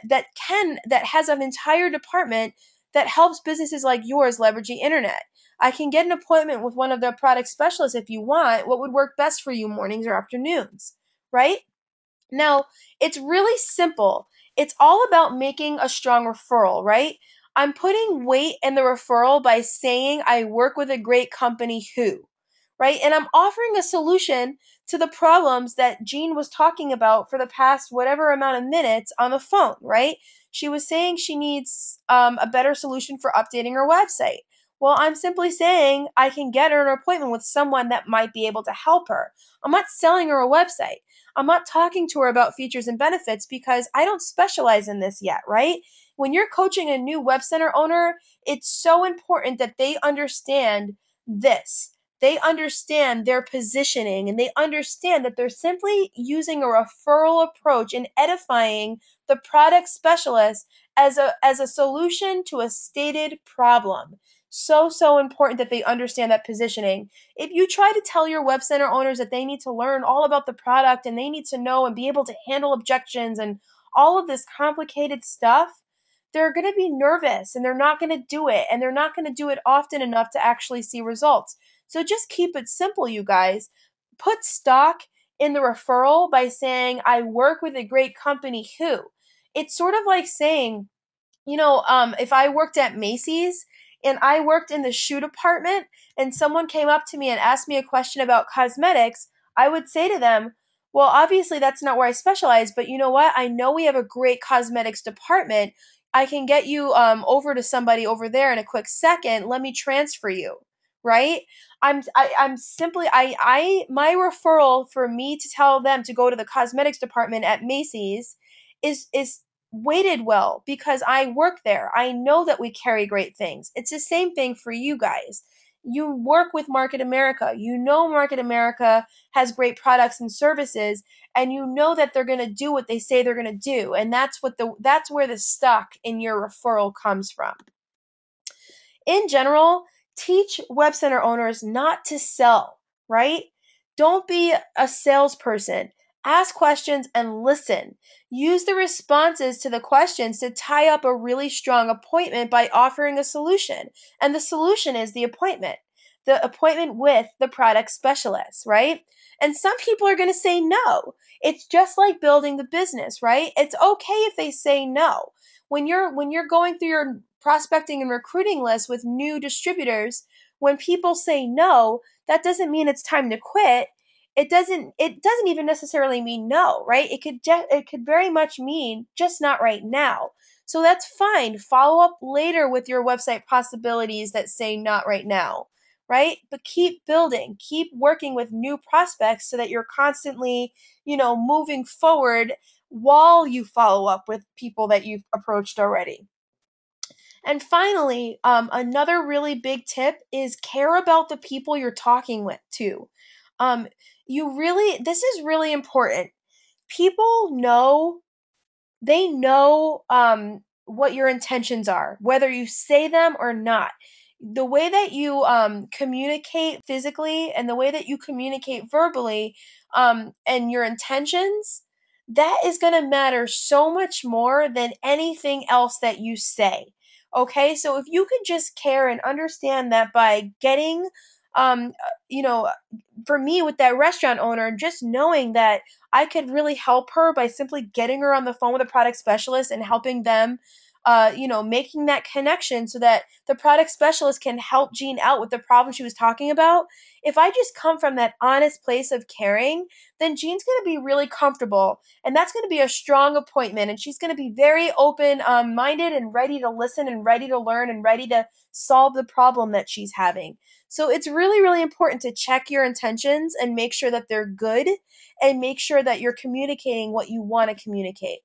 that has an entire department that helps businesses like yours leverage the internet. I can get an appointment with one of their product specialists if you want. What would work best for you, mornings or afternoons, right? Now, it's really simple. It's all about making a strong referral, right? I'm putting weight in the referral by saying I work with a great company who, right? And I'm offering a solution to the problems that Jean was talking about for the past whatever amount of minutes on the phone, right? She was saying she needs a better solution for updating her website. Well, I'm simply saying I can get her an appointment with someone that might be able to help her. I'm not selling her a website. I'm not talking to her about features and benefits because I don't specialize in this yet, right? When you're coaching a new web center owner, it's so important that they understand this. They understand their positioning and they understand that they're simply using a referral approach and edifying the product specialist as a solution to a stated problem. So important that they understand that positioning. If you try to tell your web center owners that they need to learn all about the product and they need to know and be able to handle objections and all of this complicated stuff, they're going to be nervous and they're not going to do it and they're not going to do it often enough to actually see results. So just keep it simple, you guys. Put stock in the referral by saying, I work with a great company who. It's sort of like saying, if I worked at Macy's and I worked in the shoe department and someone came up to me and asked me a question about cosmetics, I would say to them, well, obviously that's not where I specialize, but you know what? I know we have a great cosmetics department. I can get you over to somebody over there in a quick second. Let me transfer you, right? I'm simply my referral for me to tell them to go to the cosmetics department at Macy's is weighted well because I work there. I know that we carry great things. It's the same thing for you guys. You work with Market America. You know Market America has great products and services and you know that they're going to do what they say they're going to do and that's where the stock in your referral comes from. In general, teach web center owners not to sell, right? Don't be a salesperson. Ask questions and listen. Use the responses to the questions to tie up a really strong appointment by offering a solution. And the solution is the appointment with the product specialist, right? And some people are going to say no. It's just like building the business, right? It's okay if they say no. When you're going through your prospecting and recruiting list with new distributors, when people say no, that doesn't mean it's time to quit. It doesn't even necessarily mean no, right? It could very much mean just not right now. So that's fine. Follow up later with your website possibilities that say not right now, right? But keep building, keep working with new prospects so that you're constantly, moving forward while you follow up with people that you've approached already. And finally, another really big tip is care about the people you're talking with too. Um, this is really important. People know they know what your intentions are, whether you say them or not. The way that you communicate physically and the way that you communicate verbally and your intentions, that is going to matter so much more than anything else that you say. Okay, so if you could just care and understand that by getting, um, you know, for me with that restaurant owner, just knowing that I could really help her by simply getting her on the phone with a product specialist and helping them, making that connection so that the product specialist can help Jean out with the problem she was talking about. If I just come from that honest place of caring, then Jean's going to be really comfortable. And that's going to be a strong appointment. And she's going to be very open minded and ready to listen and ready to learn and ready to solve the problem that she's having. So it's really, really important to check your intentions and make sure that they're good and make sure that you're communicating what you want to communicate.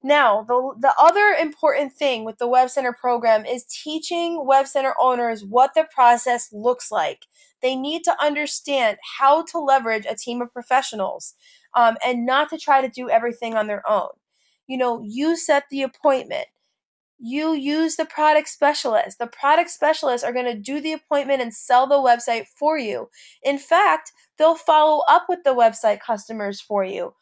Now, the other important thing with the Web Center program is teaching Web Center owners what the process looks like. They need to understand how to leverage a team of professionals and not to try to do everything on their own. You set the appointment. You use the product specialist. The product specialists are going to do the appointment and sell the website for you. In fact, they'll follow up with the website customers for you.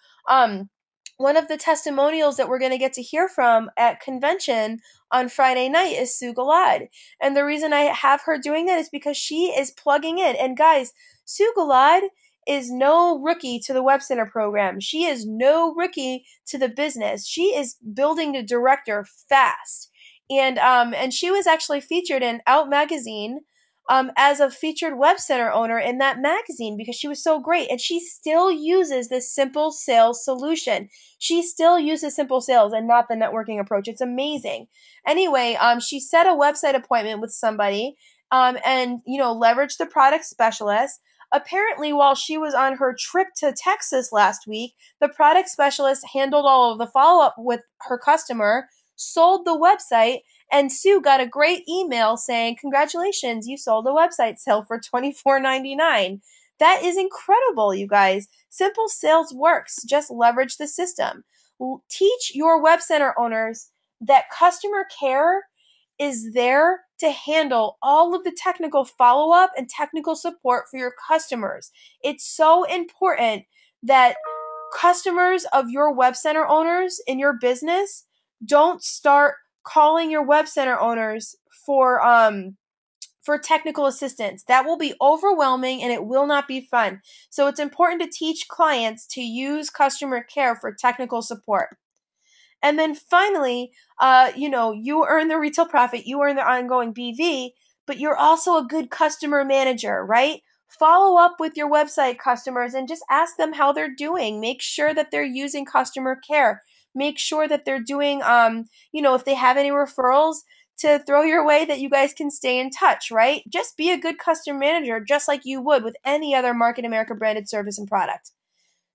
One of the testimonials that we're going to get to hear from at convention on Friday night is Sue Galad. And the reason I have her doing that is because she is plugging in. And guys, Sue Galad is no rookie to the Web Center program. She is no rookie to the business. She is building the director fast. And she was actually featured in Out Magazine as a featured web center owner in that magazine because she was so great. And she still uses this simple sales solution. She still uses simple sales and not the networking approach. It's amazing. Anyway, she set a website appointment with somebody, and, leveraged the product specialist. Apparently, while she was on her trip to Texas last week, the product specialist handled all of the follow up with her customer, sold the website, and Sue got a great email saying, "Congratulations, you sold a website sale for $24.99." That is incredible, you guys. Simple sales works. Just leverage the system. Teach your web center owners that customer care is there to handle all of the technical follow up and technical support for your customers. It's so important that customers of your web center owners in your business don't start calling your web center owners for technical assistance. That will be overwhelming and it will not be fun. So it's important to teach clients to use customer care for technical support. And then finally, you earn the retail profit, you earn the ongoing BV, but you're also a good customer manager, right? Follow up with your website customers and just ask them how they're doing. Make sure that they're using customer care. Make sure that they're doing, if they have any referrals to throw your way, that you guys can stay in touch, right? Just be a good customer manager, just like you would with any other Market America branded service and product.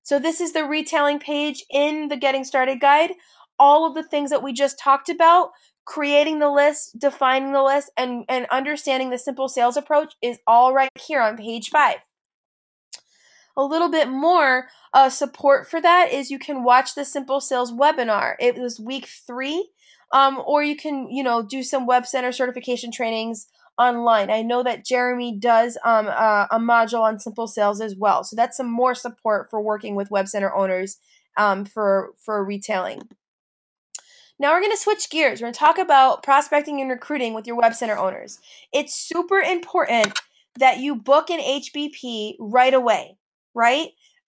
So this is the retailing page in the Getting Started guide. All of the things that we just talked about, creating the list, defining the list, and understanding the simple sales approach is all right here on page 5. A little bit more support for that is you can watch the Simple Sales webinar. It was week 3, or you can, do some Web Center certification trainings online. I know that Jeremy does a module on simple sales as well. So that's some more support for working with web center owners for retailing. Now we're going to switch gears. We're going to talk about prospecting and recruiting with your web center owners. It's super important that you book an HBP right away, right?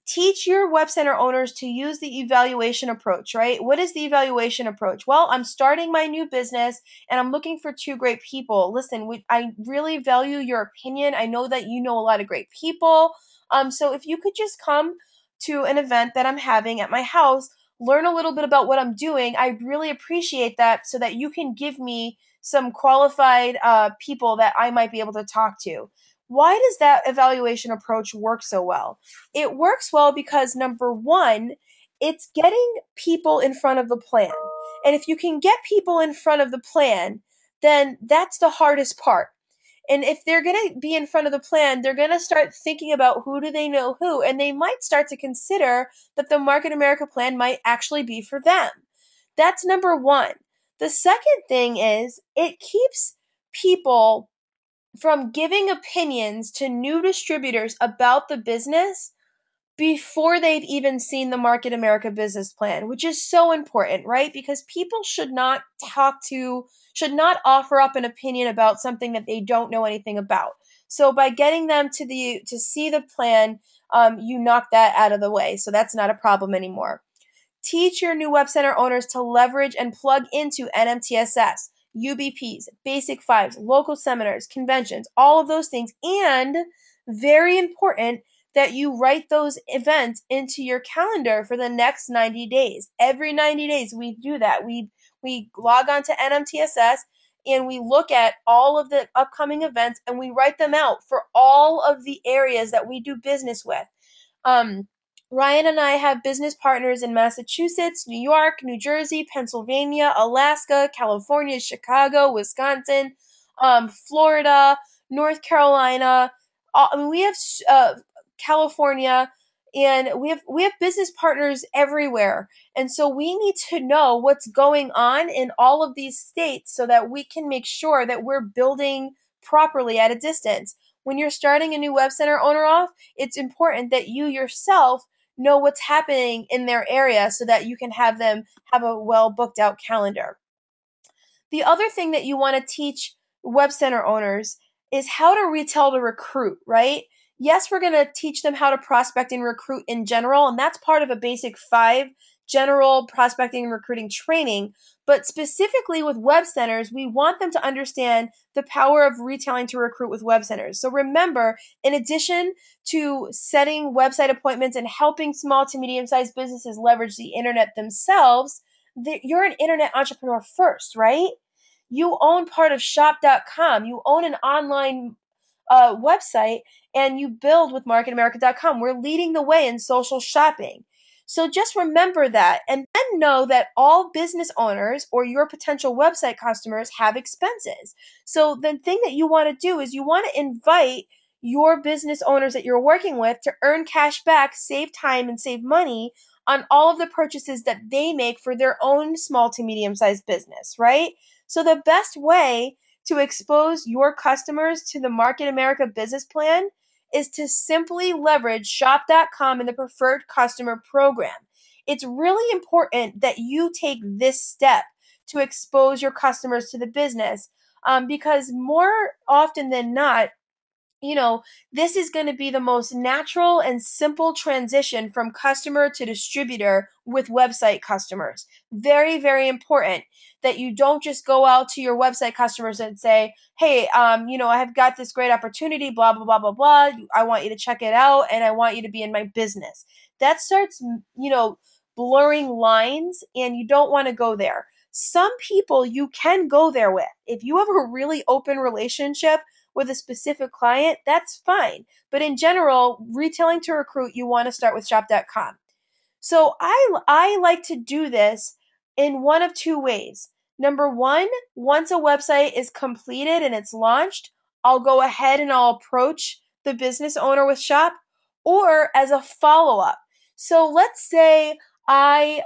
Teach your web center owners to use the evaluation approach, right? What is the evaluation approach? Well, I'm starting my new business and I'm looking for 2 great people. Listen, I really value your opinion. I know that you know a lot of great people. So if you could just come to an event that I'm having at my house, learn a little bit about what I'm doing, I really appreciate that, so that you can give me some qualified people that I might be able to talk to. Why does that evaluation approach work so well? It works well because, number one, it's getting people in front of the plan. And if you can get people in front of the plan, then that's the hardest part. And if they're going to be in front of the plan, they're going to start thinking about who do they know who, and they might start to consider that the Market America plan might actually be for them. That's number one. The second thing is it keeps people from giving opinions to new distributors about the business before they've even seen the Market America business plan, which is so important, right? Because people should not should not offer up an opinion about something that they don't know anything about. So by getting them to see the plan, you knock that out of the way. So that's not a problem anymore. Teach your new web center owners to leverage and plug into NMTSS, UBPs, Basic Fives, local seminars, conventions, all of those things. And very important that you write those events into your calendar for the next 90 days. Every 90 days we do that. We log on to NMTSS and we look at all of the upcoming events and we write them out for all of the areas that we do business with. Ryan and I have business partners in Massachusetts, New York, New Jersey, Pennsylvania, Alaska, California, Chicago, Wisconsin, Florida, North Carolina. We have California, and we have business partners everywhere. And so we need to know what's going on in all of these states so that we can make sure that we're building properly at a distance. When you're starting a new web center owner off, it's important that you yourself know what's happening in their area so that you can have them have a well booked out calendar. The other thing that you want to teach web center owners is how to retail to recruit, right? Yes, we're going to teach them how to prospect and recruit in general, and that's part of a basic 5 general prospecting and recruiting training. But specifically with web centers, we want them to understand the power of retailing to recruit with web centers. So remember, in addition to setting website appointments and helping small to medium-sized businesses leverage the internet themselves, you're an internet entrepreneur first, right? You own part of shop.com. You own an online website, and you build with marketamerica.com. We're leading the way in social shopping. So just remember that, and then know that all business owners or your potential website customers have expenses. So the thing that you want to do is you want to invite your business owners that you're working with to earn cash back, save time, and save money on all of the purchases that they make for their own small to medium sized business, right? So the best way to expose your customers to the Market America business plan is to simply leverage shop.com and the preferred customer program. It's really important that you take this step to expose your customers to the business, because more often than not, this is going to be the most natural and simple transition from customer to distributor with website customers. Very, very important that you don't just go out to your website customers and say, hey, I have got this great opportunity, blah, blah, blah, blah, blah. I want you to check it out and I want you to be in my business. That starts, blurring lines, and you don't want to go there. Some people you can go there with. If you have a really open relationship with a specific client, that's fine. But in general, retailing to recruit, you want to start with shop.com. So I like to do this in one of two ways. Number one, once a website is completed and it's launched, I'll go ahead and I'll approach the business owner with shop, or as a follow-up. So let's say I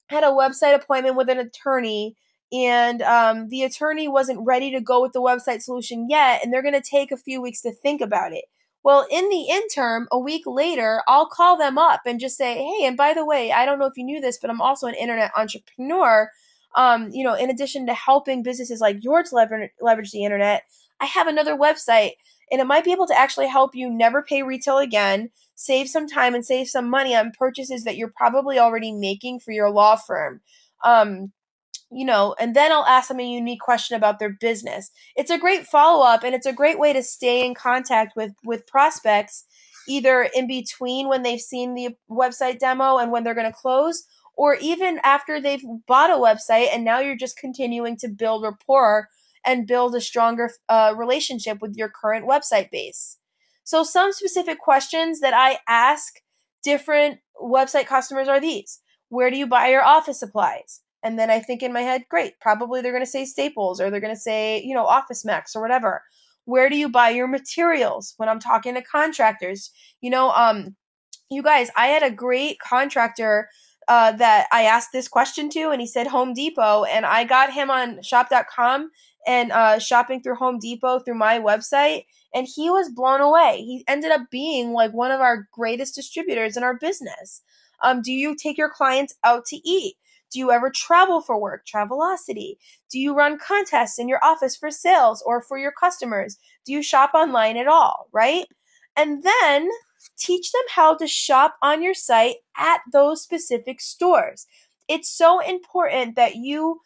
had a website appointment with an attorney, and the attorney wasn't ready to go with the website solution yet, and they're going to take a few weeks to think about it. Well, in the interim, a week later, I'll call them up and just say, hey, and by the way, I don't know if you knew this, but I'm also an internet entrepreneur. In addition to helping businesses like yours leverage the internet, I have another website, and it might be able to actually help you never pay retail again, save some time, and save some money on purchases that you're probably already making for your law firm. Um, and then I'll ask them a unique question about their business. It's a great follow up, and it's a great way to stay in contact with prospects, either in between when they've seen the website demo and when they're going to close, or even after they've bought a website and now you're just continuing to build rapport and build a stronger relationship with your current website base. So, some specific questions that I ask different website customers are these: where do you buy your office supplies? And then I think in my head, great, probably they're going to say Staples, or they're going to say, Office Max or whatever. Where do you buy your materials? When I'm talking to contractors, you guys, I had a great contractor that I asked this question to, and he said Home Depot, and I got him on shop.com and shopping through Home Depot through my website, and he was blown away. He ended up being like one of our greatest distributors in our business. Do you take your clients out to eat? Do you ever travel for work? Travelocity. Do you run contests in your office for sales or for your customers? Do you shop online at all, right? And then teach them how to shop on your site at those specific stores. It's so important that you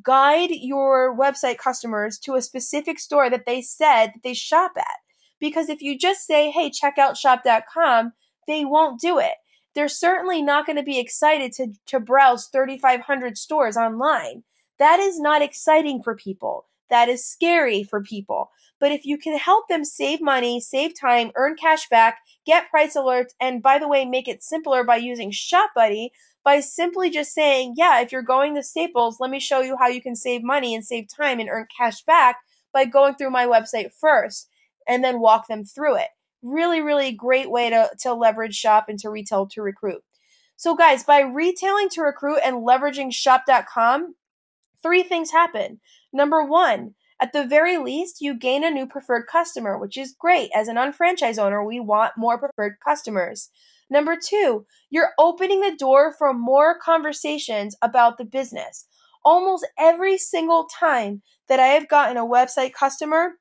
guide your website customers to a specific store that they said that they shop at. Because if you just say, hey, check out shop.com, they won't do it. They're certainly not going to be excited to browse 3,500 stores online. That is not exciting for people. That is scary for people. But if you can help them save money, save time, earn cash back, get price alerts, and by the way, make it simpler by using Shop Buddy, by simply just saying, yeah, if you're going to Staples, let me show you how you can save money and save time and earn cash back by going through my website first, and then walk them through it. Really, really great way to leverage shop and to retail to recruit. So guys, by retailing to recruit and leveraging shop.com, three things happen. Number one, at the very least, you gain a new preferred customer, which is great. As an unfranchised owner, we want more preferred customers. Number two, you're opening the door for more conversations about the business. Almost every single time that I have gotten a website customer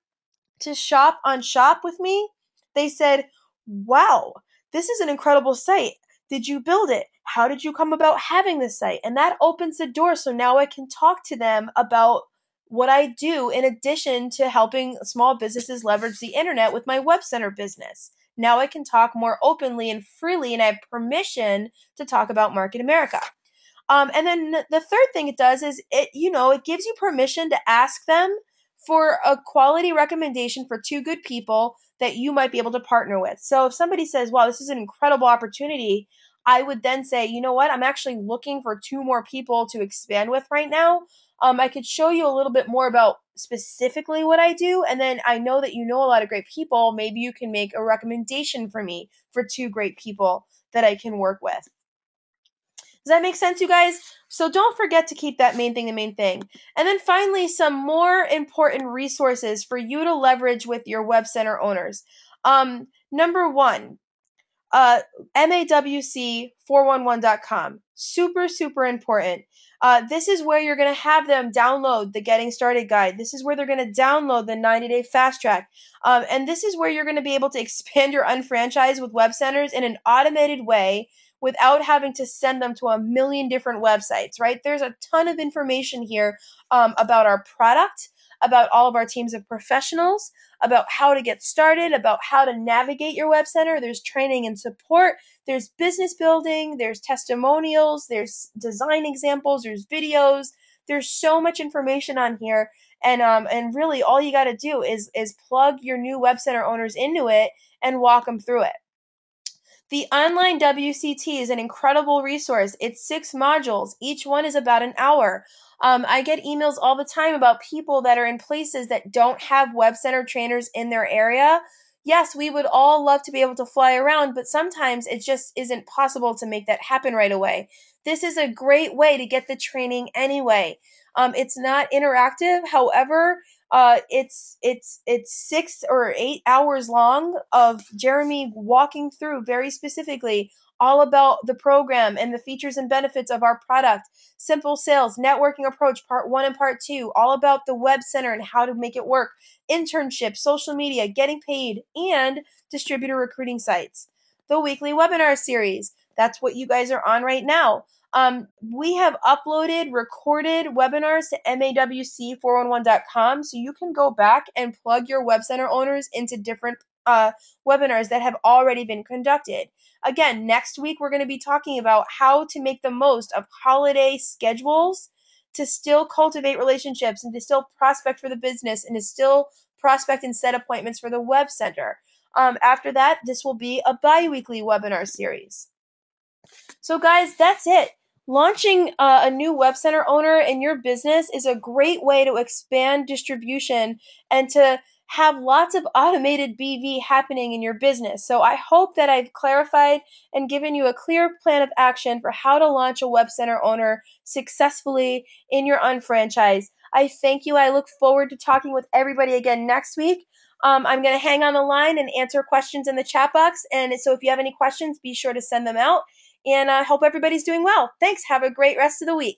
to shop on Shop with me, they said, wow, this is an incredible site. did you build it? How did you come about having this site? And that opens the door. So now I can talk to them about what I do in addition to helping small businesses leverage the internet with my web center business. Now I can talk more openly and freely, and I have permission to talk about Market America. And then the third thing it does is it gives you permission to ask them for a quality recommendation for two good people that you might be able to partner with. So if somebody says, wow, this is an incredible opportunity, I would then say, you know what, I'm actually looking for two more people to expand with right now. I could show you a little bit more about specifically what I do. And then I know that you know a lot of great people. Maybe you can make a recommendation for me for two great people that I can work with. Does that make sense, you guys? So don't forget to keep that main thing the main thing. And then finally, some more important resources for you to leverage with your web center owners. Number one, MAWC411.com. Super, super important. This is where you're going to have them download the Getting Started Guide. This is where they're going to download the 90-day fast track. And this is where you're going to be able to expand your unfranchise with web centers in an automated way without having to send them to a million different websites, right? There's a ton of information here about our product, about all of our teams of professionals, about how to get started, about how to navigate your web center. There's training and support. There's business building. There's testimonials. There's design examples. There's videos. There's so much information on here. And really all you got to do is plug your new web center owners into it and walk them through it. The online WCT is an incredible resource. It's 6 modules. Each one is about an hour. I get emails all the time about people that are in places that don't have web center trainers in their area. Yes, we would all love to be able to fly around, but sometimes it just isn't possible to make that happen right away. This is a great way to get the training anyway. It's not interactive. However, it's 6 or 8 hours long of Jeremy walking through very specifically all about the program and the features and benefits of our product. Simple sales, networking approach, part 1 and part 2, all about the web center and how to make it work. Internship, social media, getting paid, and distributor recruiting sites. The weekly webinar series. That's what you guys are on right now. We have uploaded recorded webinars to MAWC411.com, so you can go back and plug your web center owners into different webinars that have already been conducted. Again, next week we're going to be talking about how to make the most of holiday schedules to still cultivate relationships and to still prospect for the business and to still prospect and set appointments for the web center. After that, this will be a bi-weekly webinar series. So guys, that's it. Launching a new web center owner in your business is a great way to expand distribution and to have lots of automated BV happening in your business. So I hope that I've clarified and given you a clear plan of action for how to launch a web center owner successfully in your unfranchise. I thank you. I look forward to talking with everybody again next week. I'm going to hang on the line and answer questions in the chat box. And so if you have any questions, be sure to send them out. And I hope everybody's doing well. Thanks. Have a great rest of the week.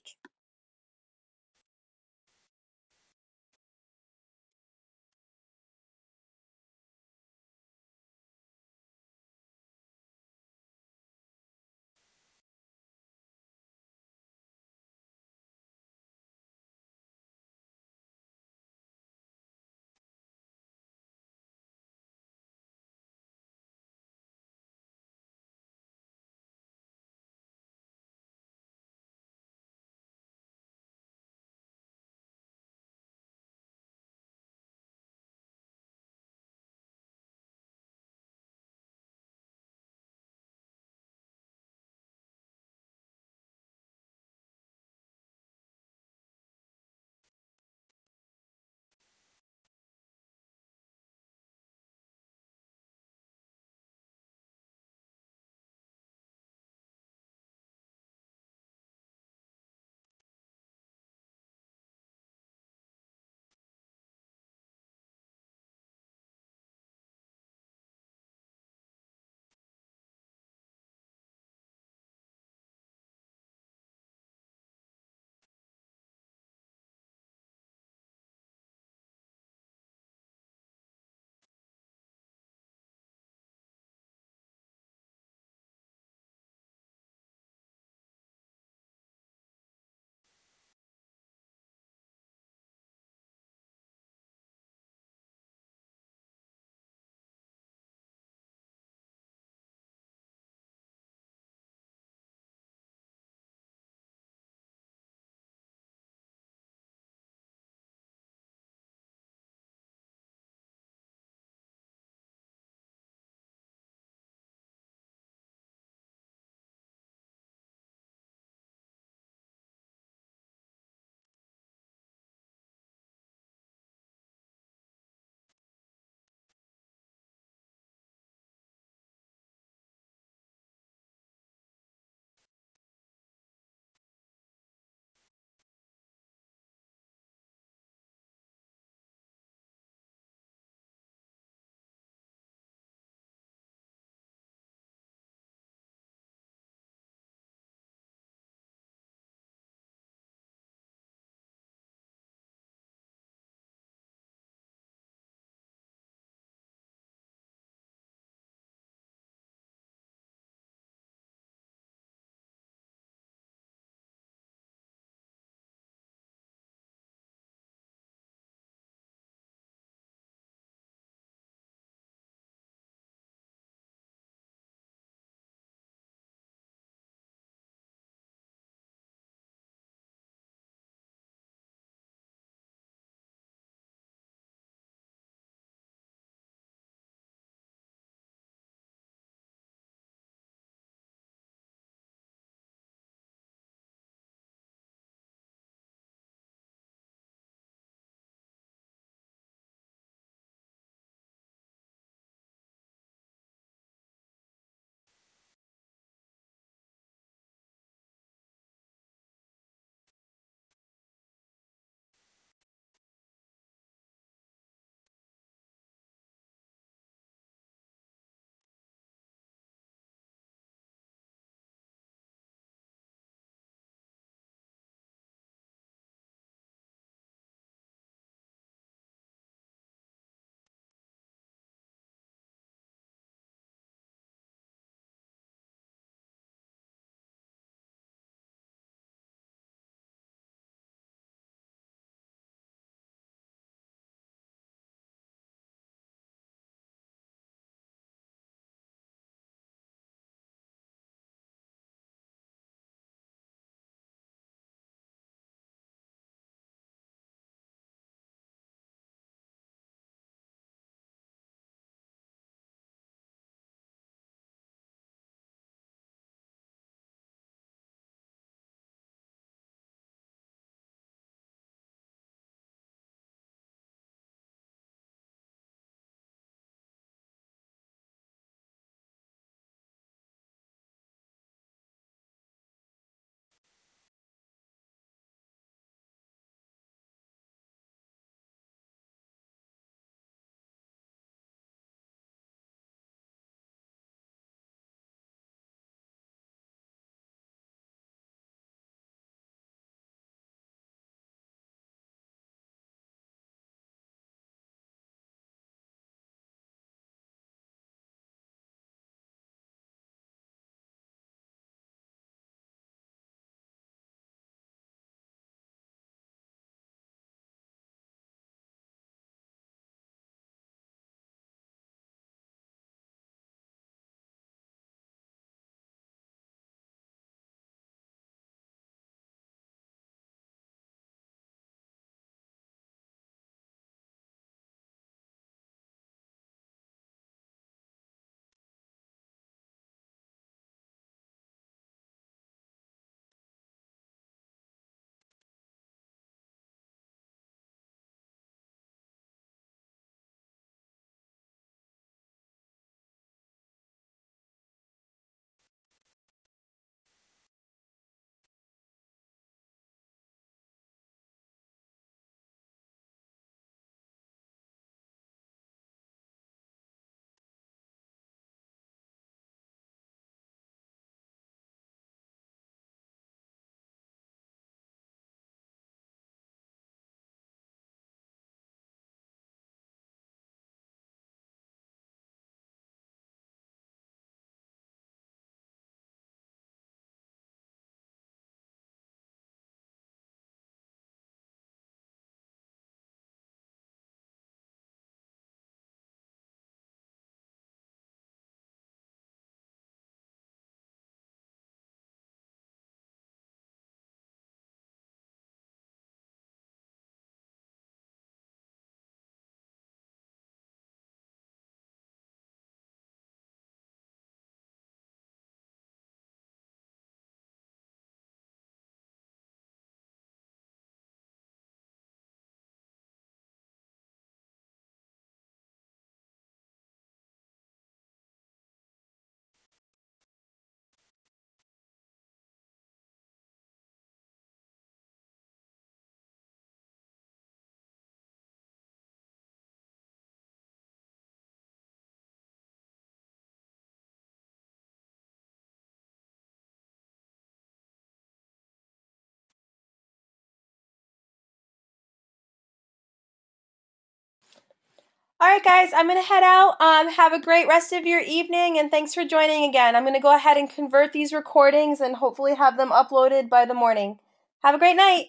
All right, guys, I'm going to head out. Have a great rest of your evening, and thanks for joining again. I'm going to go ahead and convert these recordings and hopefully have them uploaded by the morning. Have a great night.